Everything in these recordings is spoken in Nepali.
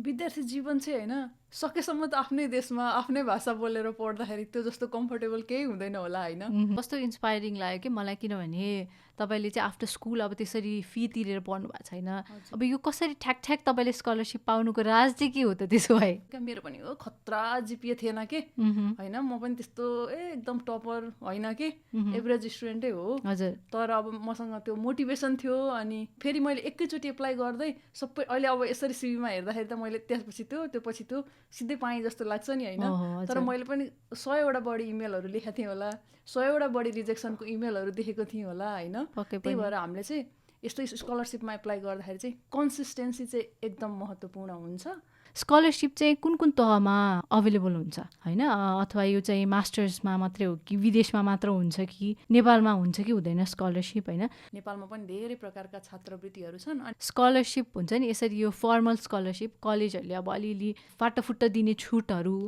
विद्यार्थी जीवन चाहिँ होइन सकेसम्म त आफ्नै देशमा आफ्नै भाषा बोलेर पढ्दाखेरि त्यो जस्तो कम्फर्टेबल केही हुँदैन होला होइन। कस्तो इन्सपायरिङ लाग्यो कि मलाई, किनभने तपाईँले चाहिँ आफ्टर स्कुल अब त्यसरी फी तिरेर पढ्नु भएको छैन। अब यो कसरी ठ्याक तपाईँले स्कलरसिप पाउनुको राज चाहिँ के हो त त्यसो भए? मेरो पनि हो खतरा जिपिए थिएन कि होइन, म पनि त्यस्तो एकदम टपर होइन कि, एभरेज स्टुडेन्टै हो। हजुर। तर अब मसँग त्यो मोटिभेसन थियो। अनि फेरि मैले एकैचोटि एप्लाई गर्दै सबै अहिले अब यसरी सिभीमा हेर्दाखेरि त मैले त्यसपछि त्यो पछि त्यो सिधै पाएँ जस्तो लाग्छ नि होइन। तर मैले पनि 100वटा बढी इमेलहरू लेखेको थिएँ होला, 100वटा बढी रिजेक्सनको इमेलहरू देखेको थिएँ होला होइन। त्यही भएर हामीले चाहिँ यस्तो स्कलरसिपमा एप्लाई गर्दाखेरि चाहिँ कन्सिस्टेन्सी चाहिँ एकदम महत्त्वपूर्ण हुन्छ। स्कलरसिप चाहिँ कुन कुन तहमा अभाइलेबल हुन्छ होइन, अथवा यो चाहिँ मास्टर्समा मात्रै हो कि विदेशमा मात्र हुन्छ कि नेपालमा हुन्छ कि हुँदैन स्कलरसिप होइन? नेपालमा पनि धेरै प्रकारका छात्रवृत्तिहरू छन्। अनि स्कलरसिप हुन्छ नि यसरी यो फर्मल स्कलरसिप कलेजहरूले अब अलिअलि फाटाफुट्टा दिने छुटहरू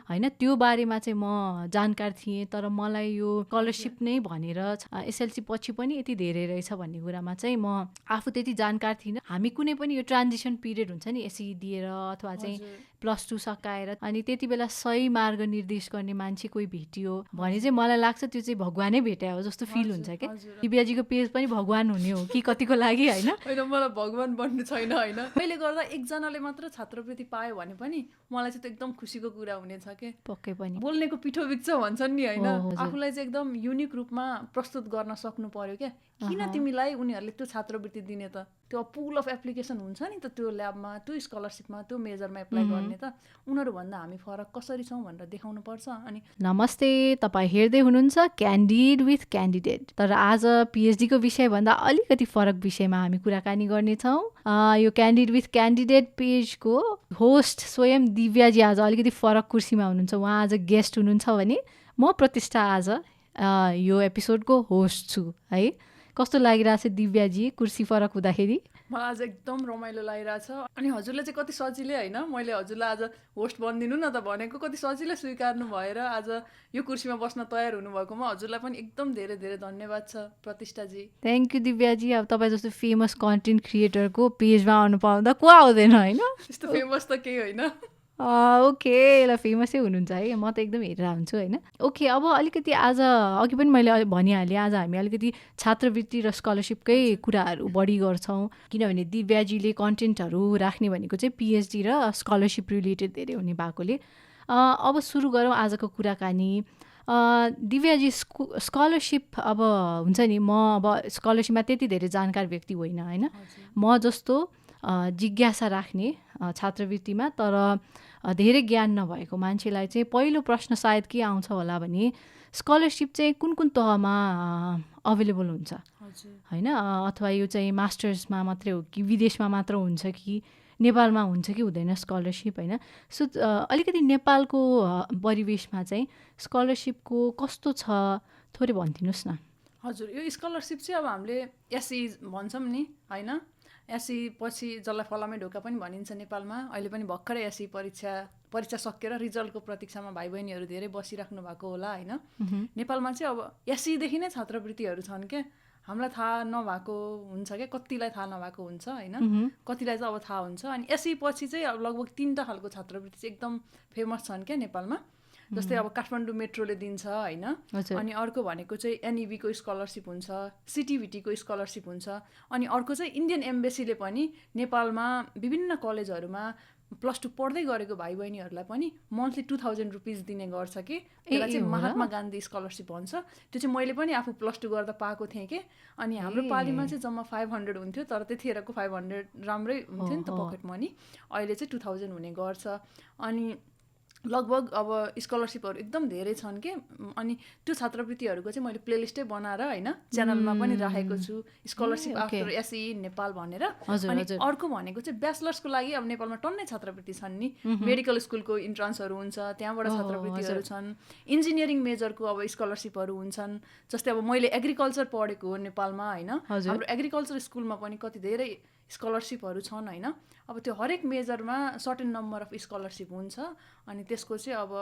होइन, त्यो बारेमा चाहिँ म जानकार थिएँ। तर मलाई यो स्कलरसिप नै भनेर एसएलसी पछि पनि यति धेरै रहेछ भन्ने कुरामा चाहिँ म आफू त्यति जानकार थिइनँ। हामी कुनै पनि यो ट्रान्जिसन पिरियड हुन्छ नि एसई दिएर अथवा चाहिँ +2 सकाएर अनि त्यति बेला सही मार्ग निर्देश गर्ने मान्छे कोही भेटियो भने चाहिँ मलाई लाग्छ त्यो चाहिँ भगवानै भेट्या हो जस्तो फिल हुन्छ क्या। दिव्याजीको पेज पनि भगवान हुने हो कि कतिको लागि होइन? होइन, मलाई भगवान बन्नु छैन होइन। मैले गर्दा एकजनाले मात्र छात्रवृत्ति पायो भने पनि मलाई चाहिँ त्यो एकदम खुसीको कुरा हुनेछ कि। पक्कै पनि बोल्नेको पिठो बिग्छ भन्छन् नि होइन। आफूलाई चाहिँ एकदम युनिक रूपमा प्रस्तुत गर्न सक्नु पर्यो क्या। किन तिमीलाई उनीहरूले त्यो छात्रवृत्ति दिने त? त्यो पुल अफ एप्लिकेसन हुन्छ नि त, त्यो ल्याबमा त्यो स्कलरसिपमा त्यो मेजरमा एप्लाई गर्ने त उनीहरूभन्दा हामी फरक कसरी छौँ भनेर देखाउनु पर्छ। अनि नमस्ते, तपाईँ हेर्दै हुनुहुन्छ क्यान्डिड विथ क्यान्डिडेट। तर आज पिएचडीको विषयभन्दा अलिकति फरक विषयमा हामी कुराकानी गर्नेछौँ। यो क्यान्डिड विथ क्यान्डिडेट पेजको होस्ट स्वयं दिव्याजी आज अलिकति फरक कुर्सीमा हुनुहुन्छ। उहाँ आज गेस्ट हुनुहुन्छ भने म प्रतिष्ठा आज यो एपिसोडको होस्ट छु है। कस्तो लागिरहेछ दिव्याजी कुर्सी फरक हुँदाखेरि? मलाई आज एकदम रमाइलो लागिरहेछ। अनि हजुरले चाहिँ कति सजिलै होइन, मैले हजुरलाई आज होस्ट बनिदिनु न त भनेको, कति सजिलै स्वीकार्नु भएर आज यो कुर्सीमा बस्न तयार हुनुभएकोमा हजुरलाई पनि एकदम धेरै धेरै धन्यवाद छ प्रतिष्ठाजी। Thank you दिव्याजी। अब तपाईँ जस्तो फेमस कन्टेन्ट क्रिएटरको पेजमा आउनु पाउँदा को आउँदैन होइन? त्यस्तो फेमस त केही होइन। ओके, यसलाई फेमसै हुनुहुन्छ है, म त एकदम हेरेर हुन्छु होइन। ओके, अब अलिकति आज अघि पनि मैले भनिहालेँ आज हामी अलिकति छात्रवृत्ति र स्कलरसिपकै कुराहरू बढी गर्छौँ, किनभने दिव्याजीले कन्टेन्टहरू राख्ने भनेको चाहिँ पिएचडी र स्कलरसिप रिलेटेड धेरै हुने भएकोले। अब सुरु गरौँ आजको कुराकानी। दिव्याजी स्कलरसिप अब हुन्छ नि, म अब स्कलरसिपमा त्यति धेरै जानकार व्यक्ति होइन होइन, म जस्तो जिज्ञासा राख्ने छात्रवृत्तिमा तर धेरै ज्ञान नभएको मान्छेलाई चाहिँ पहिलो प्रश्न सायद के आउँछ होला भने स्कलरसिप चाहिँ कुन कुन तहमा अभाइलेबल हुन्छ होइन, अथवा यो चाहिँ मास्टर्समा मात्रै हो कि विदेशमा मात्र हुन्छ कि नेपालमा हुन्छ कि हुँदैन स्कलरसिप होइन। सो अलिकति नेपालको परिवेशमा चाहिँ स्कलरसिपको कस्तो छ थोरै भनिदिनुहोस् न। हजुर, यो स्कलरसिप चाहिँ अब हामीले एसई भन्छौँ नि होइन, एसई पछि जसलाई फलामे ढोका पनि भनिन्छ नेपालमा। अहिले पनि भर्खरै एसई परीक्षा सकेर रिजल्टको प्रतीक्षामा भाइ बहिनीहरू धेरै बसिराख्नु भएको होला होइन। नेपालमा चाहिँ अब एसईदेखि नै छात्रवृत्तिहरू छन् क्या। हामीलाई थाहा नभएको हुन्छ क्या, कतिलाई थाहा नभएको हुन्छ होइन, कतिलाई चाहिँ अब थाहा हुन्छ। अनि एसई पछि चाहिँ अब लगभग 3टा खालको छात्रवृत्ति चाहिँ एकदम फेमस छन् क्या नेपालमा। जस्तै अब काठमाडौँ मेट्रोले दिन्छ होइन, अनि अर्को भनेको चाहिँ एनइबीको स्कलरसिप हुन्छ, सिटिभिटीको स्कलरसिप हुन्छ। अनि अर्को चाहिँ इन्डियन एम्बेसीले पनि नेपालमा विभिन्न कलेजहरूमा +2 पढ्दै गरेको भाइ बहिनीहरूलाई पनि मन्थली 2000 रुपिज दिने गर्छ कि, त्यसलाई चाहिँ महात्मा गान्धी स्कलरसिप भन्छ। त्यो चाहिँ मैले पनि आफू +2 गर्दा पाएको थिएँ कि। अनि हाम्रो पालीमा चाहिँ जम्मा 500 हुन्थ्यो, तर त्यतिखेरको 500 राम्रै हुन्थ्यो नि त पकेट मनी। अहिले चाहिँ 2000 हुने गर्छ। अनि लगभग अब स्कलरसिपहरू एकदम धेरै छन् कि। अनि त्यो छात्रवृत्तिहरूको चाहिँ मैले प्लेलिस्टै बनाएर होइन च्यानलमा पनि राखेको छु, स्कलरसिप आफ्टर एसई नेपाल भनेर। अनि अर्को भनेको चाहिँ ब्याचलर्सको लागि अब नेपालमा टन्नै छात्रवृत्ति छन् नि। मेडिकल स्कुलको इन्ट्रान्सहरू हुन्छ, त्यहाँबाट छात्रवृत्तिहरू छन्। इन्जिनियरिङ मेजरको अब स्कलरसिपहरू हुन्छन्। जस्तै अब मैले एग्रिकल्चर पढेको हो नेपालमा होइन, हाम्रो एग्रिकल्चर स्कुलमा पनि कति धेरै स्कलरसिपहरू छन् होइन। अब त्यो हरेक मेजरमा सर्टेन नम्बर अफ स्कलरसिप हुन्छ। अनि त्यसको चाहिँ अब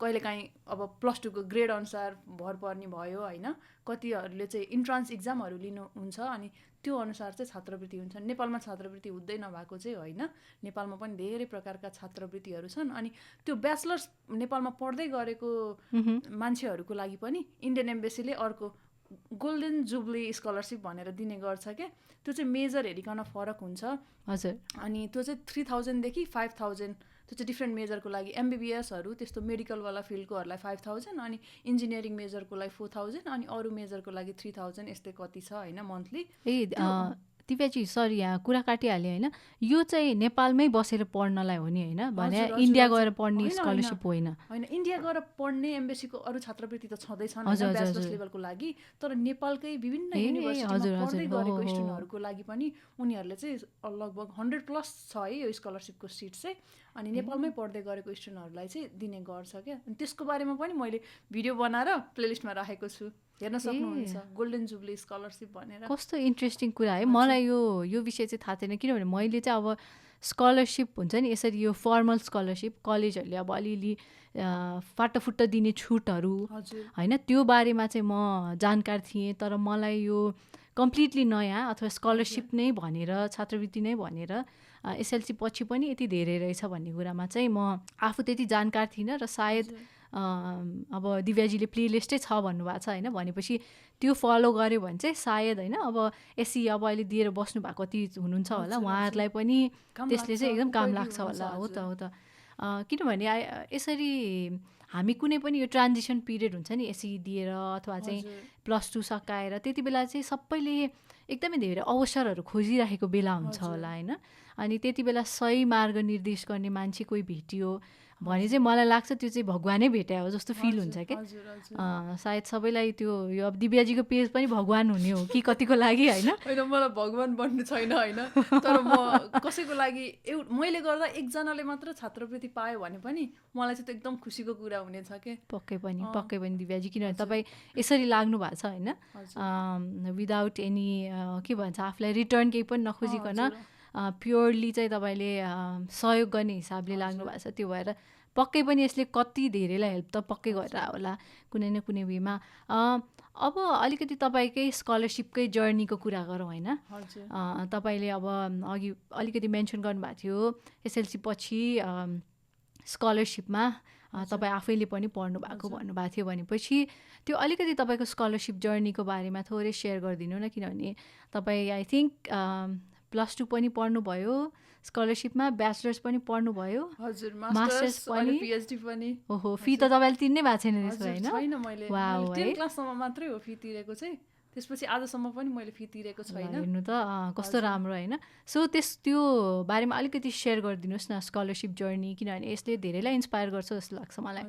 कहिलेकाहीँ अब प्लस टूको ग्रेड अनुसार भर पर्ने भयो होइन, कतिहरूले चाहिँ इन्ट्रान्स इक्जामहरू लिनुहुन्छ अनि त्यो अनुसार चाहिँ छात्रवृत्ति हुन्छ। नेपालमा छात्रवृत्ति हुँदै नभएको चाहिँ होइन, नेपालमा पनि धेरै प्रकारका छात्रवृत्तिहरू छन्। अनि त्यो ब्याचलर्स नेपालमा पढ्दै गरेको मान्छेहरूको लागि पनि इन्डियन एम्बेसीले अर्को गोल्डन जुब्ली स्कलरसिप भनेर दिने गर्छ क्या। त्यो चाहिँ मेजर हेरिकन फरक हुन्छ। हजुर। अनि त्यो चाहिँ 3000 देखि 5000, त्यो चाहिँ डिफ्रेन्ट मेजरको लागि। एमबिबिएसहरू त्यस्तो मेडिकलवाला फिल्डकोहरूलाई 5000, अनि इन्जिनियरिङ मेजरको लागि 4000, अनि अरू मेजरको लागि 3000, यस्तै कति छ होइन मन्थली। दिव्याजी सरी यहाँ कुरा काटिहालेँ होइन, यो चाहिँ नेपालमै बसेर पढ्नलाई हो नि होइन, भने इन्डिया गएर पढ्ने स्कलरसिप होइन। होइन, इन्डिया गएर पढ्ने एम्बेसीको अरू छात्रवृत्ति त छँदैछन् ब्याचलर्स लेभलको लागि, तर नेपालकै विभिन्न युनिभर्सिटीमा पढ्दै गरेको स्टुडेन्टहरूको लागि पनि उनीहरूले चाहिँ लगभग 100+ छ है यो स्कलरसिपको सिट चाहिँ। अनि नेपालमै पढ्दै गरेको स्टुडेन्टहरूलाई चाहिँ दिने गर्छ क्या। अनि त्यसको बारेमा पनि मैले भिडियो बनाएर प्लेलिस्टमा राखेको छु, हेर्न सक्नुहुन्छ, गोल्डन जुब्ली स्कलरसिप भनेर। कस्तो इन्ट्रेस्टिङ कुरा है। मलाई यो विषय चाहिँ थाहा थिएन, किनभने मैले चाहिँ अब स्कलरसिप हुन्छ नि यसरी यो फर्मल स्कलरसिप कलेजहरूले अब अलिअलि फाटाफुट्टा दिने छुटहरू होइन, त्यो बारेमा चाहिँ म जानकार थिएँ। तर मलाई यो कम्प्लिटली नयाँ अथवा स्कलरसिप नै भनेर, छात्रवृत्ति नै भनेर एसएलसी पछि पनि यति धेरै रहेछ भन्ने कुरामा चाहिँ म आफू त्यति जानकार थिइनँ। र सायद अब दिव्याजीले प्लेलिस्टै छ भन्नुभएको छ होइन, भनेपछि त्यो फलो गऱ्यो भने चाहिँ सायद होइन अब एससी अब अहिले दिएर बस्नु भएको कति हुनुहुन्छ होला, उहाँहरूलाई पनि त्यसले चाहिँ एकदम काम लाग्छ होला। हो त, हो त। किनभने यसरी हामी कुनै पनि यो ट्रान्जिसन पिरियड हुन्छ नि एससी दिएर अथवा चाहिँ +2 सकाएर, त्यति बेला चाहिँ सबैले एकदमै धेरै अवसरहरू खोजिराखेको बेला हुन्छ होला होइन। अनि त्यति बेला सही मार्ग निर्देश गर्ने मान्छे कोही भेटियो भने चाहिँ मलाई लाग्छ त्यो चाहिँ भगवानै भेट्या हो जस्तो फिल हुन्छ क्या। सायद सबैलाई त्यो यो अब दिव्याजीको पेज पनि भगवान हुने हो कि कतिको लागि होइन। होइन, मलाई भगवान बन्नु छैन होइन, तर म कसैको लागि मैले गर्दा एकजनाले मात्र छात्रवृत्ति पायो भने पनि मलाई चाहिँ त्यो एकदम खुसीको कुरा हुनेछ क्या। पक्कै पनि दिव्याजी, किनभने तपाईँ यसरी लाग्नु भएको छ होइन, विदाउट एनी के भन्छ आफूलाई रिटर्न केही पनि नखोजिकन प्योरली चाहिँ तपाईँले सहयोग गर्ने हिसाबले लाग्नु भएको छ। त्यो भएर पक्कै पनि यसले कति धेरैलाई हेल्प त पक्कै गरेर होला कुनै न कुनै वेमा। अब अलिकति तपाईँकै स्कलरसिपकै जर्नीको कुरा गरौँ होइन। तपाईँले अब अघि अलिकति मेन्सन गर्नुभएको थियो एसएलसी पछि स्कलरसिपमा तपाईँ आफैले पनि पढ्नु भएको भन्नुभएको थियो, भनेपछि त्यो अलिकति तपाईँको स्कलरसिप जर्नीको बारेमा थोरै सेयर गरिदिनु न। किनभने तपाईँ आई थिङ्क +2 पनि पढ्नुभयो स्कलरसिपमा, ब्याचलर्स पनि पढ्नुभयो, हजुर, मास्टर्स पनि, पिएचडी पनि। ओहो, फी त तपाईँले तिर्नै भएको छैन त्यसो होइन? छैन, मैले 10 क्लाससम्म मात्रै हो फी तिरेको चाहिँ, त्यसपछि आजसम्म पनि मैले फी तिरेको छैन। हेर्नु त कस्तो राम्रो होइन। सो त्यो बारेमा अलिकति सेयर गरिदिनुहोस् न स्कलरसिप जर्नी, किनभने यसले धेरैलाई इन्सपायर गर्छ जस्तो लाग्छ मलाई।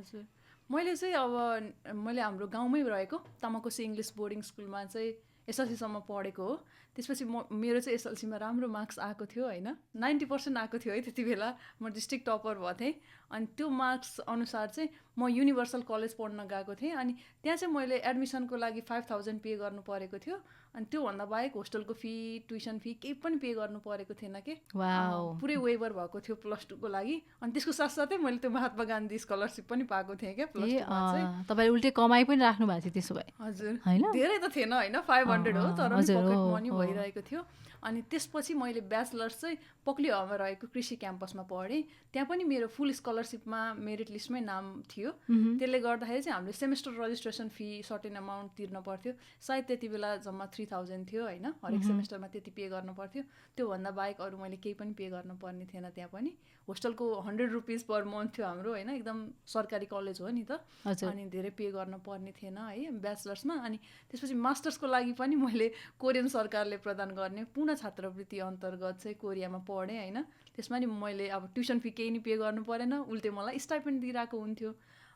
मैले चाहिँ अब मैले हाम्रो गाउँमै रहेको तामाकोसी इङ्ग्लिस बोर्डिङ स्कुलमा चाहिँ एसएलसीसम्म पढेको हो। त्यसपछि मेरो चाहिँ एसएलसीमा राम्रो मार्क्स आएको थियो होइन, 90% आएको थियो है त्यति बेला, म डिस्ट्रिक्ट टपर भएको थिएँ। अनि त्यो मार्क्स अनुसार चाहिँ म युनिभर्सल कलेज पढ्न गएको थिएँ। अनि त्यहाँ चाहिँ मैले एडमिसनको लागि 5000 पे गर्नु परेको थियो। अनि त्योभन्दा बाहेक होस्टेलको फी, ट्युसन फी केही पनि पे गर्नु परेको थिएन कि, पुरै वेभर भएको थियो +2 को लागि। अनि त्यसको साथसाथै मैले त्यो महात्मा गान्धी स्कलरसिप पनि पाएको थिएँ क्या +2मा चाहिँ। तपाईले उल्टै कमाइ पनि राख्नु भएको थियो त्यसो भए? हजुर, धेरै त थिएन होइन, 500 हो, तर पकेट मनी भइरहेको थियो। अनि त्यसपछि मैले ब्याचलर्स चाहिँ पक्लिहावामा रहेको कृषि क्याम्पसमा पढेँ। त्यहाँ पनि मेरो फुल स्कलरसिपमा मेरिट लिस्टमै नाम थियो। त्यसले गर्दाखेरि चाहिँ हामीले semester registration fee certain amount तिर्न पर्थ्यो। सायद त्यति बेला जम्मा 3000 थियो होइन, हरेक सेमेस्टरमा त्यति पे गर्नु पर्थ्यो। त्योभन्दा बाहेक अरू मैले केही पनि पे गर्नु पर्ने थिएन। त्यहाँ पनि होस्टेलको 100 रुपिस पर मन्थ थियो हाम्रो होइन, एकदम सरकारी कलेज हो नि त, अनि धेरै पे गर्नु पर्ने थिएन है ब्याचलर्समा। अनि त्यसपछि मास्टर्सको लागि पनि मैले कोरियन सरकारले प्रदान गर्ने पूर्ण छात्रवृत्ति अन्तर्गत चाहिँ कोरियामा पढेँ होइन। त्यसमा नि मैले अब ट्युसन फी केही नि पे गर्नु परेन, उल्टे मलाई स्टाइपेन्ड दिइरहेको हुन्थ्यो।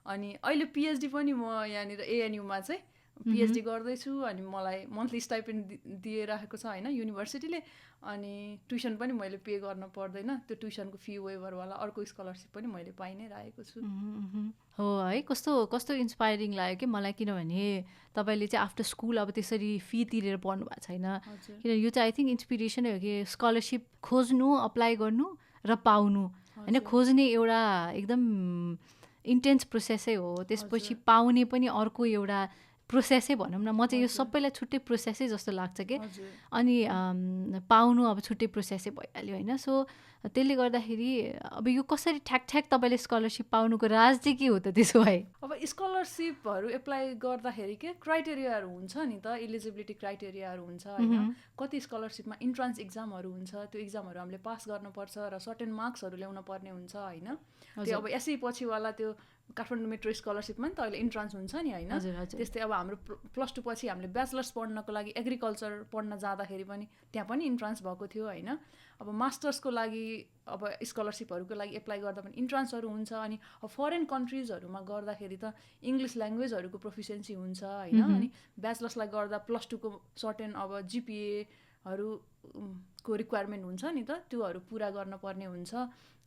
अनि अहिले पिएचडी पनि म यहाँनिर एएनयुमा चाहिँ पिएचडी गर्दैछु। अनि मलाई मन्थली स्टाइपेन्ड दिइरहेको छ होइन युनिभर्सिटीले। अनि ट्युसन पनि मैले पे गर्न पर्दैन, त्यो ट्युसनको फी वेभरवाला अर्को स्कलरसिप पनि मैले पाइ नै रहेको छु। हो है, कस्तो इन्सपायरिङ लाग्यो कि मलाई, किनभने तपाईँले चाहिँ आफ्टर स्कुल अब त्यसरी फी तिरेर पढ्नु भएको छैन। किनभने यो चाहिँ आई थिङ्क इन्सपिरेसनै हो कि स्कलरसिप खोज्नु, अप्लाई गर्नु र पाउनु होइन। खोज्ने एउटा एकदम इन्टेन्स प्रोसेसै हो, त्यसपछि पाउने पनि अर्को एउटा प्रोसेसै भनौँ न। म चाहिँ यो सबैलाई छुट्टै प्रोसेसै जस्तो लाग्छ कि, अनि पाउनु अब छुट्टै प्रोसेसै भइहाल्यो होइन। सो त्यसले गर्दाखेरि अब यो कसरी ठ्याक तपाईँले स्कलरसिप पाउनुको राज चाहिँ के हो त त्यसो भए? अब स्कलरसिपहरू एप्लाई गर्दाखेरि के क्राइटेरियाहरू हुन्छ नि त, इलिजिबिलिटी क्राइटेरियाहरू हुन्छ होइन। कति स्कलरसिपमा इन्ट्रान्स इक्जामहरू हुन्छ, त्यो इक्जामहरू हामीले पास गर्नुपर्छ र सर्टेन मार्क्सहरू ल्याउन पर्ने हुन्छ होइन। त्यो अब एसई पछिवाला त्यो काठमाडौँ मेट्रो स्कलरसिपमा नि त अहिले इन्ट्रान्स हुन्छ नि होइन। त्यस्तै अब हाम्रो +2 पछि हामीले ब्याचलर्स पढ्नको लागि एग्रिकल्चर पढ्न जाँदाखेरि पनि त्यहाँ पनि इन्ट्रान्स भएको थियो होइन। अब मास्टर्सको लागि अब स्कलरसिपहरूको लागि एप्लाई गर्दा पनि इन्ट्रान्सहरू हुन्छ। अनि अब फरेन कन्ट्रिजहरूमा गर्दाखेरि त इङ्ग्लिस ल्याङ्ग्वेजहरूको प्रोफिसियन्सी हुन्छ होइन। अनि ब्याचलर्सलाई गर्दा +2 को सर्टेन अब GPAहरूको रिक्वायरमेन्ट हुन्छ नि त, त्योहरू पुरा गर्न पर्ने हुन्छ।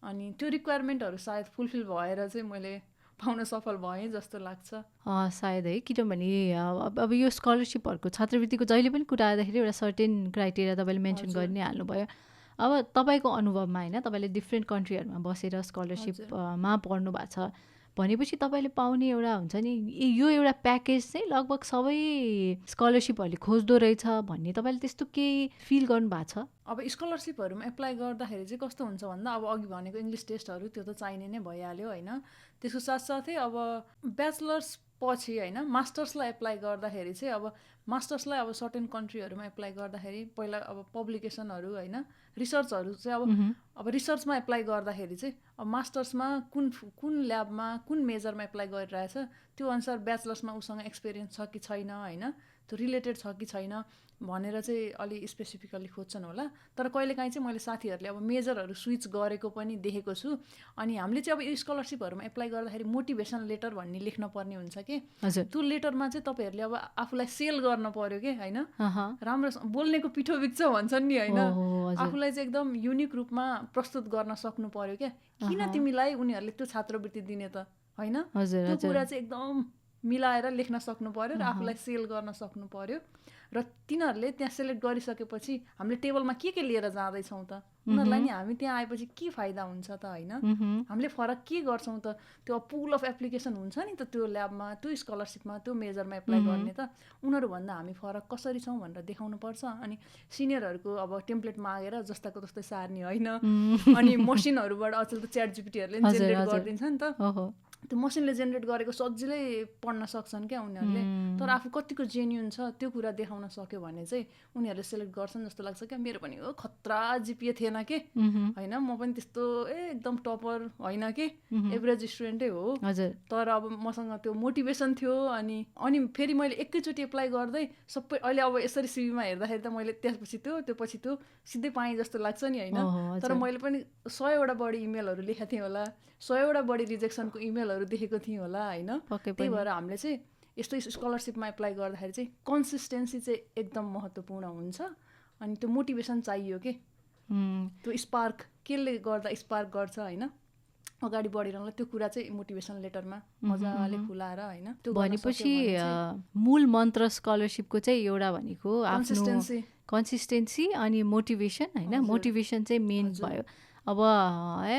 अनि त्यो रिक्वायरमेन्टहरू सायद फुलफिल भएर चाहिँ मैले पाउन सफल भएँ जस्तो लाग्छ सायद है। किनभने अब यो स्कलरसिपहरूको छात्रवृत्तिको जहिले पनि कुरा आउँदाखेरि एउटा सर्टेन क्राइटेरिया तपाईँले मेन्सन गरि नै हाल्नुभयो। अब तपाईँको अनुभवमा होइन, तपाईँले डिफ्रेन्ट कन्ट्रीहरूमा बसेर स्कलरसिपमा पढ्नु भएको छ भनेपछि तपाईँले पाउने एउटा हुन्छ नि यो एउटा प्याकेज चाहिँ लगभग सबै स्कलरसिपहरूले खोज्दो रहेछ भन्ने तपाईँले त्यस्तो केही फिल गर्नु भएको छ? अब स्कलरसिपहरूमा एप्लाई गर्दाखेरि चाहिँ कस्तो हुन्छ भन्दा अब अघि भनेको इङ्ग्लिस टेस्टहरू त्यो त चाहिने नै भइहाल्यो होइन। त्यसको साथसाथै अब ब्याचलर्स पछि होइन मास्टर्सलाई एप्लाई गर्दाखेरि चाहिँ अब मास्टर्सलाई अब सर्टेन कन्ट्रीहरूमा एप्लाई गर्दाखेरि पहिला अब पब्लिकेसनहरू होइन, रिसर्चहरू चाहिँ अब रिसर्चमा एप्लाई गर्दाखेरि चाहिँ अब मास्टर्समा कुन ल्याबमा कुन मेजरमा एप्लाई गरिरहेछ त्यो अनुसार ब्याचलर्समा उसँग एक्सपिरियन्स छ कि छैन होइन, त्यो रिलेटेड छ कि छैन भनेर चाहिँ अलि स्पेसिफिकल्ली खोज्छन् होला। तर कहिलेकाहीँ चाहिँ मैले साथीहरूले अब मेजरहरू स्विच गरेको पनि देखेको छु। अनि हामीले चाहिँ अब यो स्कलरसिपहरूमा एप्लाई गर्दाखेरि मोटिभेसन लेटर भन्ने लेख्न पर्ने हुन्छ कि, त्यो लेटरमा चाहिँ तपाईँहरूले अब आफूलाई सेल गर्न पर्यो कि होइन। राम्रो बोल्नेको पिठो बिग्छ भन्छन् नि होइन, आफूलाई चाहिँ एकदम युनिक रूपमा प्रस्तुत गर्न सक्नु पर्यो क्या। किन तिमीलाई उनीहरूले त्यो छात्रवृत्ति दिने त होइन, त्यो कुरा चाहिँ एकदम मिलाएर लेख्न सक्नु पर्यो र आफूलाई सेल गर्न सक्नु पर्यो। र तिनीहरूले त्यहाँ सेलेक्ट गरिसकेपछि हामीले टेबलमा के लिएर जाँदैछौँ त, उनीहरूलाई नि हामी त्यहाँ आएपछि के फाइदा हुन्छ त होइन, हामीले फरक के गर्छौँ त। त्यो पुल अफ एप्लिकेसन हुन्छ नि त त्यो ल्याबमा, त्यो स्कलरसिपमा, त्यो मेजरमा एप्लाई गर्ने त उनीहरूभन्दा हामी फरक कसरी छौँ भनेर देखाउनु पर्छ। अनि सिनियरहरूको अब टेम्प्लेट मागेर जस्ताको तस्तै सार्ने होइन। अनि मसिनहरूबाट अचेल त च्याट जिपिटीहरूले जेनेरेट गरिदिन्छ नि त, त्यो मसिनले जेनेरेट गरेको सजिलै पढ्न सक्छन् क्या उनीहरूले। तर आफू कतिको जेन्युन छ त्यो कुरा देखाउन सक्यो भने चाहिँ उनीहरूले सेलेक्ट गर्छन् जस्तो लाग्छ क्या। मेरो पनि खतरा जिपिए थिएन कि होइन, म पनि त्यस्तो एकदम टपर होइन कि, एभरेज स्टुडेन्टै हो। तर अब मसँग त्यो मोटिभेसन थियो। अनि फेरि मैले एकैचोटि एप्लाई गर्दै सबै अहिले अब यसरी सिभीमा हेर्दाखेरि त मैले त्यसपछि त्यो पछि त्यो सिधै पाएँ जस्तो लाग्छ नि होइन। तर मैले पनि 100वटा बढी इमेलहरू लेखेको थिएँ होला, 100वटा बढी रिजेक्सनको इमेलहरू देखेको थिएँ होला होइन। त्यही भएर हामीले चाहिँ यस्तो स्कलरसिपमा एप्लाई गर्दाखेरि चाहिँ कन्सिस्टेन्सी चाहिँ एकदम महत्त्वपूर्ण हुन्छ। अनि त्यो मोटिभेसन चाहियो कि, त्यो स्पार्क केले गर्दा स्पार्क गर्छ होइन अगाडि बढिरहनुलाई, त्यो कुरा चाहिँ मोटिभेसन लेटरमा मजाले खुलाएर होइन। त्यो भनेपछि मूल मन्त्र स्कलरसिपको चाहिँ एउटा भनेको कन्सिस्टेन्सी अनि मोटिभेसन होइन। मोटिभेसन चाहिँ मेन भयो। अब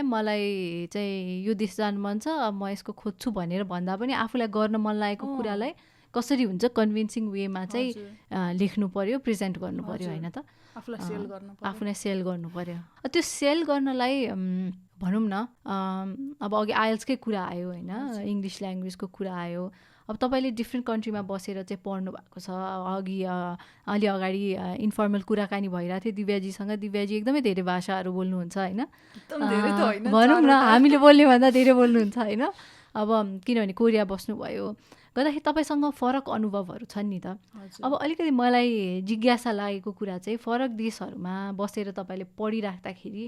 मलाई चाहिँ यो देश जानु मन छ, अब म यसको खोज्छु भनेर भन्दा पनि आफूलाई गर्न मन लागेको कुरालाई कसरी हुन्छ कन्भिन्सिङ वेमा चाहिँ लेख्नु पर्यो, प्रेजेन्ट गर्नु पर्यो होइन त, आफूलाई सेल गर्नु पर्यो। त्यो सेल गर्नलाई भनौँ न अब अघि आइएल्सकै कुरा आयो होइन, इङ्ग्लिस ल्याङ्ग्वेजको कुरा आयो। अब तपाईँले डिफ्रेन्ट कन्ट्रीमा बसेर चाहिँ पढ्नु भएको छ। अघि अलि अगाडि इन्फर्मल कुराकानी भइरहेको थियो दिव्याजीसँग। दिव्याजी एकदमै धेरै भाषाहरू बोल्नुहुन्छ होइन, भनौँ न हामीले बोल्ने भन्दा धेरै बोल्नुहुन्छ होइन। अब किनभने कोरिया बस्नुभयो गर्दाखेरि तपाईँसँग फरक अनुभवहरू छन् नि त। अब अलिकति मलाई जिज्ञासा लागेको कुरा चाहिँ फरक देशहरूमा बसेर तपाईँले पढिराख्दाखेरि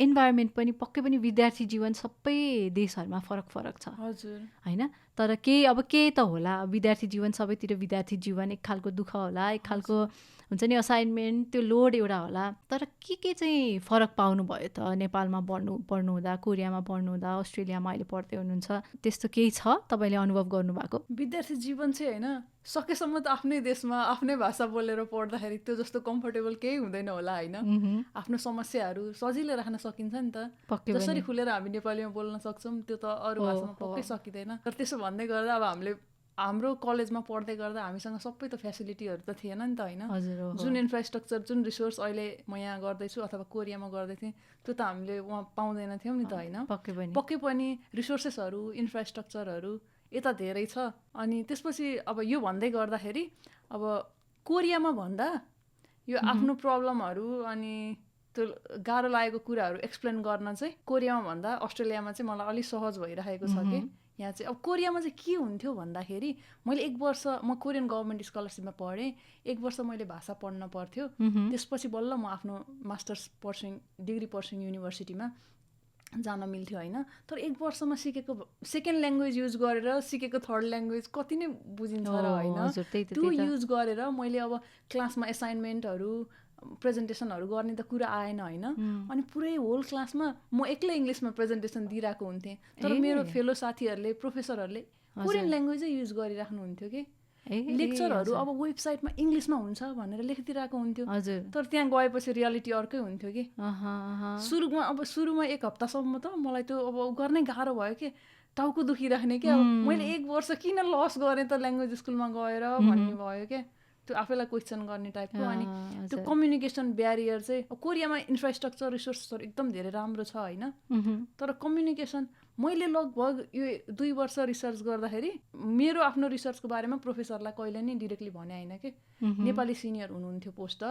इन्भाइरोमेन्ट पनि पक्कै पनि विद्यार्थी जीवन सबै देशहरूमा फरक छ होइन। तर केही त होला, विद्यार्थी जीवन सबैतिर विद्यार्थी जीवन एक खालको दुःख होला, एक खालको हुन्छ नि असाइनमेन्ट, त्यो लोड एउटा होला। तर के चाहिँ फरक पाउनुभयो त नेपालमा पढ्नु हुँदा, कोरियामा पढ्नु हुँदा, अस्ट्रेलियामा अहिले पढ्दै हुनुहुन्छ, त्यस्तो केही छ तपाईँले अनुभव गर्नुभएको भएको? विद्यार्थी जीवन चाहिँ होइन सकेसम्म त आफ्नै देशमा आफ्नै भाषा बोलेर पढ्दाखेरि त्यो जस्तो कम्फर्टेबल केही हुँदैन होला होइन। आफ्नो समस्याहरू सजिलै राख्न सकिन्छ नि त। जसरी खुलेर हामी नेपालीमा बोल्न सक्छौँ त्यो त अरू भाषामा पक्कै सकिँदैन। तर त्यसो भन्दै गर्दा अब हामीले हाम्रो कलेजमा पढ्दै गर्दा हामीसँग सबै त फेसिलिटीहरू त थिएन नि त होइन। जुन इन्फ्रास्ट्रक्चर जुन रिसोर्स अहिले म यहाँ गर्दैछु अथवा कोरियामा गर्दै थिएँ त्यो त हामीले वहाँ पाउँदैन थियौँ नि त होइन। पक्कै पनि रिसोर्सेसहरू इन्फ्रास्ट्रक्चरहरू यता धेरै छ। अनि त्यसपछि अब यो भन्दै गर्दाखेरि अब कोरियामा भन्दा यो आफ्नो प्रब्लमहरू अनि त्यो गाह्रो लागेको कुराहरू एक्सप्लेन गर्न चाहिँ कोरियामा भन्दा अस्ट्रेलियामा चाहिँ मलाई अलिक सहज भइरहेको छ कि यहाँ चाहिँ। अब कोरियामा चाहिँ के हुन्थ्यो भन्दाखेरि मैले 1 वर्ष म कोरियन गभर्मेन्ट स्कलरसिपमा पढेँ, 1 वर्ष मैले भाषा पढ्न पर्थ्यो। त्यसपछि बल्ल म आफ्नो मास्टर्स डिग्री पर्स्युङ युनिभर्सिटीमा जान मिल्थ्यो होइन। तर 1 वर्षमा सिकेको सेकेन्ड ल्याङ्ग्वेज युज गरेर सिकेको थर्ड ल्याङ्ग्वेज कति नै बुझिन्छ र होइन। त्यो युज गरेर मैले अब क्लासमा एसाइनमेन्टहरू प्रेजेन्टेसनहरू गर्ने त कुरा आएन होइन। अनि पुरै होल क्लासमा म एक्लै इङ्ग्लिसमा प्रेजेन्टेसन दिइरहेको हुन्थेँ। तर मेरो फेलो साथीहरूले प्रोफेसरहरूले कोरियन ल्याङ्ग्वेजै युज गरिराख्नुहुन्थ्यो कि। लेक्चरहरू अब वेबसाइटमा इङ्ग्लिसमा हुन्छ भनेर लेखिदिरहेको हुन्थ्यो। तर त्यहाँ गएपछि रियालिटी अर्कै हुन्थ्यो कि। सुरुमा 1 हप्तासम्म त मलाई त्यो अब गर्नै गाह्रो भयो कि, टाउको दुखिराख्ने कि। अब मैले 1 वर्ष किन लस गरेँ त ल्याङ्ग्वेज स्कुलमा गएर भन्ने भयो क्या। त्यो आफैलाई क्वेसन गर्ने टाइपको। अनि त्यो कम्युनिकेसन ब्यारियर चाहिँ कोरियामा इन्फ्रास्ट्रक्चर रिसोर्सहरू एकदम धेरै राम्रो छ होइन। तर कम्युनिकेसन मैले लगभग यो 2 वर्ष रिसर्च गर्दाखेरि मेरो आफ्नो रिसर्चको बारेमा प्रोफेसरलाई कहिले नै डिरेक्टली भने होइन कि। नेपाली सिनियर हुनुहुन्थ्यो पोस्टर,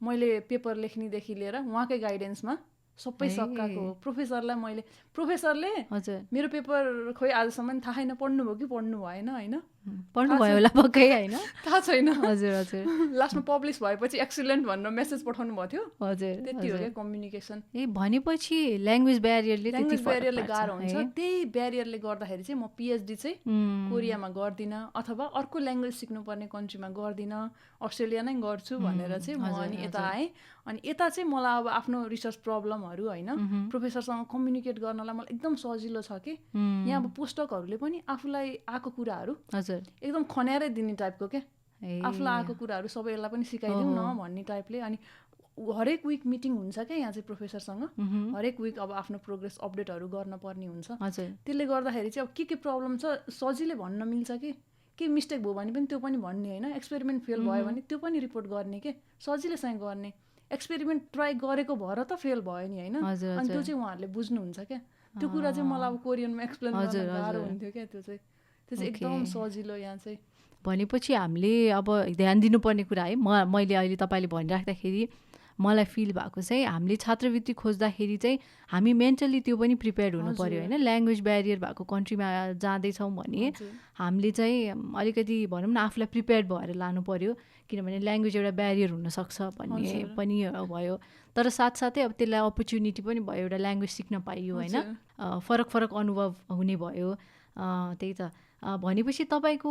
मैले पेपर लेख्नेदेखि लिएर उहाँकै गाइडेन्समा सबै सकाएको हो। प्रोफेसरले मेरो पेपर खोइ आजसम्म थाहा छैन पढ्नुभयो कि पढ्नु भएन होइन। पढ्नुभयो होला पक्कै होइन, थाहा छैन। हजुर लास्टमा पब्लिस भएपछि एक्सिलेन्ट भनेर मेसेज पठाउनु भएको थियो। त्यति हो क्या कम्युनिकेसन। भनेपछि ल्याङ्ग्वेज ब्यारियरले गाह्रो हुन्छ। त्यही ब्यारियरले गर्दाखेरि चाहिँ म पिएचडी चाहिँ कोरियामा गर्दिनँ अथवा अर्को ल्याङ्ग्वेज सिक्नुपर्ने कन्ट्रीमा गर्दिनँ, अस्ट्रेलिया नै गर्छु भनेर चाहिँ म अनि यता आएँ। अनि यता चाहिँ मलाई अब आफ्नो रिसर्च प्रब्लमहरू होइन प्रोफेसरसँग कम्युनिकेट गर्नलाई मलाई एकदम सजिलो छ कि। यहाँ अब पुस्तकहरूले पनि आफूलाई आएको कुराहरू एकदम खन्याएरै दिने टाइपको क्या। आफूलाई आएको कुराहरू सबैलाई पनि सिकाइदिउँ न भन्ने टाइपले। अनि हरेक विक मिटिङ हुन्छ क्या यहाँ चाहिँ प्रोफेसरसँग। हरेक विक अब आफ्नो प्रोग्रेस अपडेटहरू गर्न पर्ने हुन्छ। त्यसले गर्दाखेरि चाहिँ अब के प्रब्लम छ सजिलै भन्न मिल्छ कि। के मिस्टेक भयो भने पनि त्यो पनि भन्ने होइन। एक्सपेरिमेन्ट फेल भयो भने त्यो पनि रिपोर्ट गर्ने के, सजिलैसँग गर्ने। एक्सपेरिमेन्ट ट्राई गरेको भएर त फेल भयो नि होइन। अनि त्यो चाहिँ उहाँहरूले बुझ्नुहुन्छ क्या। त्यो कुरा चाहिँ मलाई अब कोरियनमा एक्सप्लेन गर्न गाह्रो हुन्थ्यो क्या। त्यो चाहिँ एकदम सजिलो यहाँ चाहिँ। भनेपछि हामीले अब ध्यान दिनुपर्ने कुरा है, मैले अहिले तपाईँले भनिराख्दाखेरि मलाई फिल भएको चाहिँ हामीले छात्रवृत्ति खोज्दाखेरि चाहिँ हामी मेन्टली त्यो पनि प्रिपेयर्ड हुनु पर्यो होइन। ल्याङ्ग्वेज ब्यारियर भएको कन्ट्रीमा जाँदैछौँ भने हामीले चाहिँ अलिकति भनौँ न आफूलाई प्रिपेयर्ड भएर लानु पर्यो, किनभने ल्याङ्ग्वेज एउटा ब्यारियर हुनसक्छ भन्ने पनि भयो। तर साथसाथै अब त्यसलाई अपर्च्युनिटी पनि भयो, एउटा ल्याङ्ग्वेज सिक्न पाइयो होइन, फरक अनुभव हुने भयो। त्यही त भनेपछि तपाईँको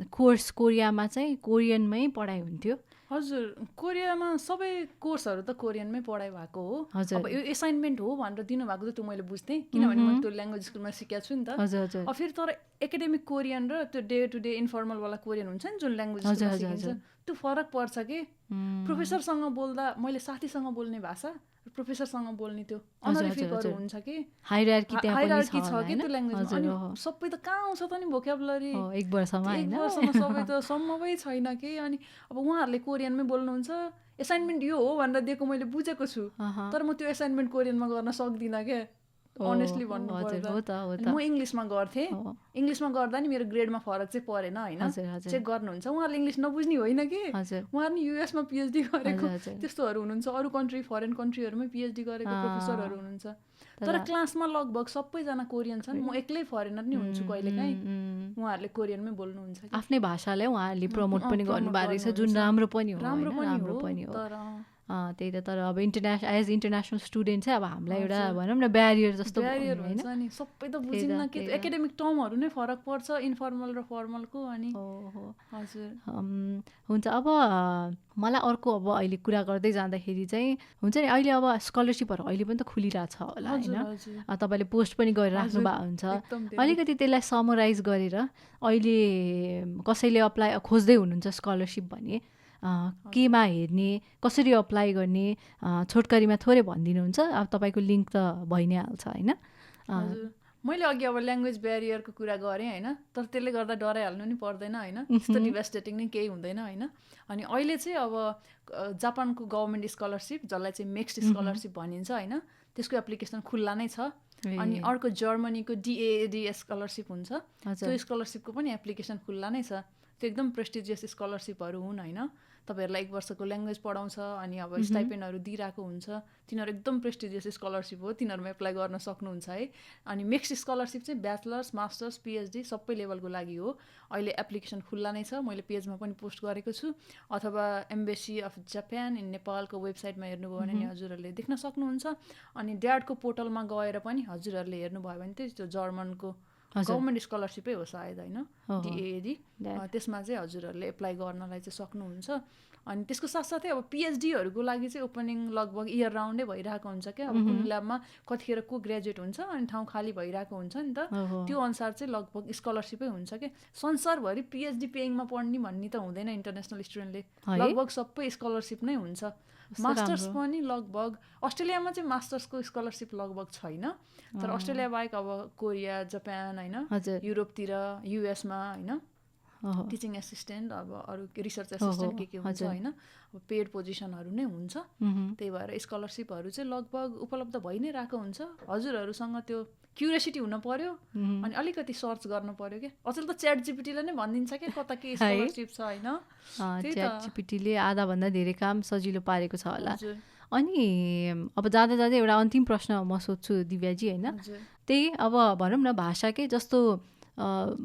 कोर्स कोरियामा चाहिँ कोरियनमै पढाइ हुन्थ्यो? हजुर, कोरियामा सबै कोर्सहरू त कोरियनमै पढाइ भएको हो। अब यो एसाइनमेन्ट हो भनेर दिनुभएको त त्यो मैले बुझ्थेँ, किनभने मैले त्यो ल्याङ्ग्वेज स्कुलमा सिकेको छु नि त। फेरि तर एकाडेमिक कोरियन र त्यो डे टु डे इन्फर्मलवाला कोरियन हुन्छ नि जुन ल्याङ्ग्वेज स्कुलमा सिकिन्छ त्यो फरक पर्छ कि। प्रोफेसरसँग बोल्दा मैले साथीसँग बोल्ने भाषा प्रोफेसरसँग बोल्ने त्यो अनरिफिकहरू हुन्छ कि। हायरार्की छ कि त्यो ल्याङ्ग्वेजमा। अनि सबै त कहाँ आउँछ त नि भोक्याबुलरी 1 वर्षमा सबै त सम्भवै छैन कि। अनि अब उहाँहरूले कोरियनमै बोल्नुहुन्छ। एसाइनमेन्ट यो हो भनेर दिएको मैले बुझेको छु, तर म त्यो एसाइनमेन्ट कोरियनमा गर्न सक्दिनँ क्या अनेस्टली भन्नुपर्दा। म इङ्ग्लिसमा गर्थेँ। इङ्ग्लिसमा गर्दा नि मेरो ग्रेडमा फरक चाहिँ परेन होइन, चेक गर्नुहुन्छ। उहाँहरूले इङ्ग्लिस नबुझ्ने होइन कि, उहाँहरू नि युएसमा पिएचडी गरेको त्यस्तोहरू हुनुहुन्छ, अरू कन्ट्री फरेन कन्ट्रीहरूमै पिएचडी गरेको प्रोफेसरहरू हुनुहुन्छ। तर क्लासमा लगभग सबैजना कोरियन छन्। म एक्लै फरेनर नि हुन्छु कहिलेकाहीँ। उहाँहरूले कोरियनमै बोल्नुहुन्छ। आफ्नै भाषालाई उहाँहरूले प्रमोट पनि गर्नुभएको रहेछ, जुन राम्रो पनि हो। राम्रो पनि हो, तर त्यही त तर अब एज इन्टरनेसनल स्टुडेन्ट चाहिँ अब हामीलाई एउटा भनौँ न ब्यारियर जस्तो ब्यारियर हुन्छ नि सबै त बुझिन्न कि एकाडेमिक टर्महरू नै फरक पर्छ इन्फर्मल र फर्मलको अनि हजुर हुन्छ अब मलाई अर्को अब अहिले कुरा गर्दै जाँदाखेरि चाहिँ हुन्छ नि अहिले अब स्कलरसिपहरू अहिले पनि त खुलिरहेछ होला होइन तपाईँले पोस्ट पनि गरिराख्नु भएको हुन्छ अलिकति त्यसलाई समराइज गरेर अहिले कसैले खोज्दै हुनुहुन्छ स्कलरसिप भने केमा हेर्ने कसरी अप्लाई गर्ने छोटकरीमा थोरै भनिदिनुहुन्छ अब तपाईँको लिङ्क त भइ नै हाल्छ होइन मैले अघि अब ल्याङ्ग्वेज ब्यारियरको कुरा गरेँ होइन तर त्यसले गर्दा डराइहाल्नु नि पर्दैन होइन त्यस्तो डिभास्टेटिङ नै केही हुँदैन होइन अनि अहिले चाहिँ अब जापानको गभर्मेन्ट स्कलरसिप जसलाई चाहिँ मिक्स्ड स्कलरसिप भनिन्छ होइन त्यसको एप्लिकेसन खुल्ला नै छ अनि अर्को जर्मनीको DAAD स्कलरसिप हुन्छ त्यो स्कलरसिपको पनि एप्लिकेसन खुल्ला नै छ त्यो एकदम प्रेस्टिजियस स्कलरसिपहरू हुन् होइन तपाईँहरूलाई 1 वर्षको ल्याङ्ग्वेज पढाउँछ अनि अब स्टाइपेन्डहरू दिइरहेको हुन्छ तिनीहरू एकदम प्रेस्टिजियस स्कलरसिप हो तिनीहरूमा एप्लाई गर्न सक्नुहुन्छ है अनि मिक्स्ड स्कलरसिप चाहिँ ब्याचलर्स मास्टर्स PhD सबै लेभलको लागि हो अहिले एप्लिकेसन खुल्ला नै छ मैले पेजमा पनि पोस्ट गरेको छु अथवा एम्बेसी अफ जापान इन नेपालको वेबसाइटमा हेर्नुभयो भने नि हजुरहरूले देख्न सक्नुहुन्छ अनि ड्याडको पोर्टलमा गएर पनि हजुरहरूले हेर्नुभयो भने चाहिँ त्यो जर्मनको गभर्मेन्ट स्कलरसिपै हो सायद होइन DAAD त्यसमा चाहिँ हजुरहरूले एप्लाई गर्नलाई चाहिँ सक्नुहुन्छ अनि त्यसको साथसाथै अब PhDहरूको लागि चाहिँ ओपनिङ लगभग इयर राउन्डै भइरहेको हुन्छ क्या अब कुन ल्याबमा कतिखेर को ग्रेजुएट हुन्छ अनि ठाउँ खाली भइरहेको हुन्छ नि त त्यो अनुसार चाहिँ लगभग स्कलरसिपै हुन्छ क्या संसारभरि PhD पेइङमा पढ्ने भन्ने त हुँदैन इन्टरनेसनल स्टुडेन्टले लगभग सबै स्कलरसिप नै हुन्छ मास्टर्स पनि लगभग अस्ट्रेलियामा चाहिँ मास्टर्सको स्कलरसिप लगभग छैन तर अस्ट्रेलिया बाहेक अब कोरिया जापान होइन युरोपतिर US मा होइन टिचिङ एसिस्टेन्ट अब अरू रिसर्च एसिस्टेन्ट के हुन्छ होइन अब पेड पोजिसनहरू नै हुन्छ त्यही भएर स्कलरसिपहरू चाहिँ लगभग उपलब्ध भइ नै रहेको हुन्छ हजुरहरूसँग त्यो क्युरियोसिटी हुन पर्यो अनि अलिकति सर्च गर्नु पर्यो क्या अचेल त ChatGPT-ले नै भनिदिन्छ क्या कता के स्कलरसिप छ होइन ChatGPT-ले आधाभन्दा धेरै काम सजिलो पारेको छ होला अनि अब जाँदा जाँदै एउटा अन्तिम प्रश्न म सोध्छु दिव्याजी होइन त्यही अब भनौँ न भाषाकै जस्तो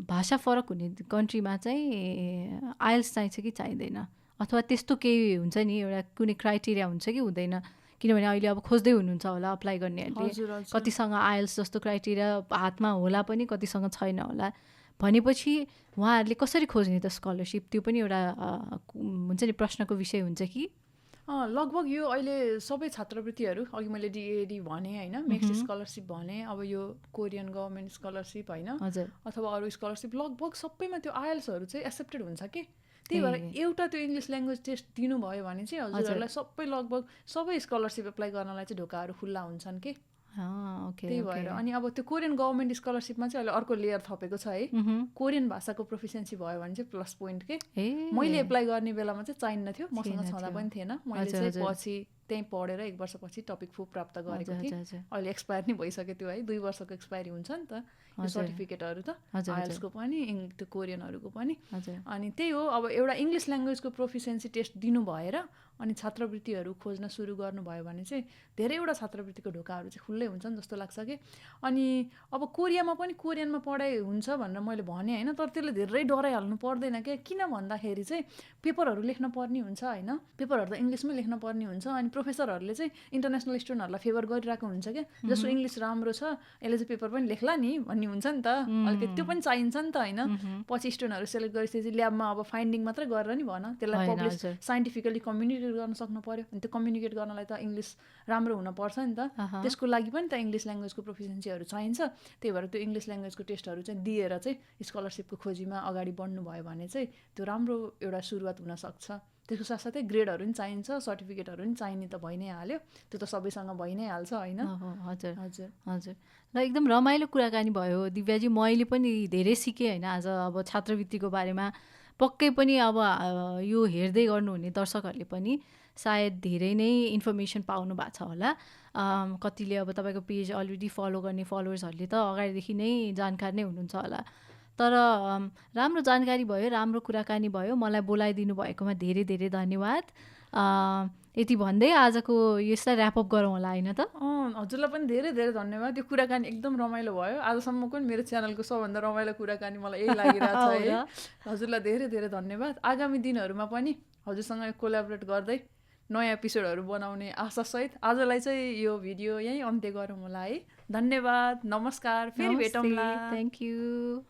भाषा फरक हुने कन्ट्रीमा चाहिँ आइएल्स चाहिन्छ कि चाहिँदैन अथवा त्यस्तो केही हुन्छ नि एउटा कुनै क्राइटेरिया हुन्छ कि हुँदैन किनभने अहिले अब खोज्दै हुनुहुन्छ होला अप्लाई गर्नेहरूले कतिसँग आइएल्स जस्तो क्राइटेरिया हातमा होला पनि कतिसँग छैन होला भनेपछि उहाँहरूले कसरी खोज्ने त स्कलरसिप त्यो पनि एउटा हुन्छ नि प्रश्नको विषय हुन्छ कि लगभग यो अहिले सबै छात्रवृत्तिहरू अघि मैले DAAD भने होइन मिक्स्ड स्कलरसिप भने अब यो कोरियन गभर्मेन्ट स्कलरसिप होइन अथवा अरू स्कलरसिप लगभग सबैमा त्यो आइएल्सहरू चाहिँ एक्सेप्टेड हुन्छ कि त्यही भएर एउटा त्यो इङ्ग्लिस ल्याङ्ग्वेज टेस्ट दिनुभयो भने चाहिँ हजुरहरूलाई सबै लगभग सबै स्कलरसिप एप्लाई गर्नलाई चाहिँ ढोकाहरू खुल्ला हुन्छन् कि त्यही भएर अनि अब त्यो कोरियन गभर्मेन्ट स्कलरसिपमा चाहिँ अहिले अर्को लेयर थपेको छ है कोरियन भाषाको प्रोफिसियन्सी भयो भने चाहिँ प्लस पोइन्ट के मैले एप्लाई गर्ने बेलामा चाहिँ चाहिन्न थियो मसँग छँदा पनि थिएन मैले चाहिँ पछि त्यहीँ पढेर 1 वर्षपछि टपिक फू प्राप्त गरेको थिएँ अहिले एक्सपायर नै भइसक्यो त्यो है 2 वर्षको एक्सपायरी हुन्छ नि त यो सर्टिफिकेटहरू त आइएल्सको पनि त्यो कोरियनहरूको पनि अनि त्यही हो अब एउटा इङ्ग्लिस ल्याङ्ग्वेजको प्रोफिसियन्सी टेस्ट दिनु भएर अनि छात्रवृत्तिहरू खोज्न सुरु गर्नुभयो भने चाहिँ धेरैवटा छात्रवृत्तिको ढोकाहरू चाहिँ खुल्लै हुन्छन् जस्तो लाग्छ कि अनि अब कोरियामा पनि कोरियनमा पढाइ हुन्छ भनेर मैले भने होइन तर त्यसले धेरै डराइहाल्नु पर्दैन क्या किन भन्दाखेरि चाहिँ पेपरहरू लेख्न पर्ने हुन्छ होइन पेपरहरू त इङ्ग्लिसमै लेख्न पर्ने हुन्छ अनि प्रोफेसरहरूले चाहिँ इन्टरनेसनल स्टुडेन्टहरूलाई फेभर गरिरहेको हुन्छ क्या जसको इङ्ग्लिस राम्रो छ यसले चाहिँ पेपर पनि लेख्ला नि भन्ने हुन्छ नि त अलिकति त्यो पनि चाहिन्छ नि त होइन पछि स्टुडेन्टहरू सेलेक्ट गरेपछि ल्याबमा अब फाइन्डिङ मात्रै गरेर नि भन त्यसलाई पब्लिस साइन्टिफिकली कम्युनिकेट गर्न सक्नु पर्यो अनि त्यो कम्युनिकेट गर्नलाई त इङ्ग्लिस राम्रो हुनपर्छ नि त त्यसको लागि पनि त इङ्ग्लिस ल्याङ्ग्वेजको प्रोफिसियन्सीहरू चाहिन्छ त्यही भएर त्यो इङ्ग्लिस ल्याङ्ग्वेजको टेस्टहरू चाहिँ दिएर चाहिँ स्कलरसिपको खोजीमा अगाडि बढ्नु भयो भने चाहिँ त्यो राम्रो एउटा सुरुवात हुनसक्छ त्यसको साथसाथै ग्रेडहरू पनि चाहिन्छ सर्टिफिकेटहरू पनि चाहिने त भइ नै हाल्यो त्यो त सबैसँग भइ नै हाल्छ होइन हजुर हजुर हजुर र एकदम रमाइलो कुराकानी भयो दिव्याजी मैले पनि धेरै सिकेँ होइन आज अब छात्रवृत्तिको बारेमा पक्कै पनि अब यो हेर्दै गर्नुहुने दर्शकहरूले पनि सायद धेरै नै इन्फर्मेसन पाउनु भएको छ होला कतिले अब तपाईँको पेज अलरेडी फलो गर्ने फलोवर्सहरूले त अगाडिदेखि नै जानकार नै हुनुहुन्छ होला तर राम्रो जानकारी भयो राम्रो कुराकानी भयो मलाई बोलाइदिनु भएकोमा धेरै धेरै धन्यवाद यति भन्दै आजको यसलाई ऱ्यापअप गरौँ होला होइन त हजुरलाई पनि धेरै धेरै धन्यवाद यो कुराकानी एकदम रमाइलो भयो आजसम्मको पनि मेरो च्यानलको सबभन्दा रमाइलो कुराकानी मलाई यही लागिरहेको छ है हजुरलाई धेरै धेरै धन्यवाद आगामी दिनहरूमा पनि हजुरसँग कोल्याबोरेट गर्दै नयाँ एपिसोडहरू बनाउने आशासहित आजलाई चाहिँ यो भिडियो यहीँ अन्त्य गरौँ होला है। धन्यवाद, नमस्कार, फेरि भेटौँला। Thank you.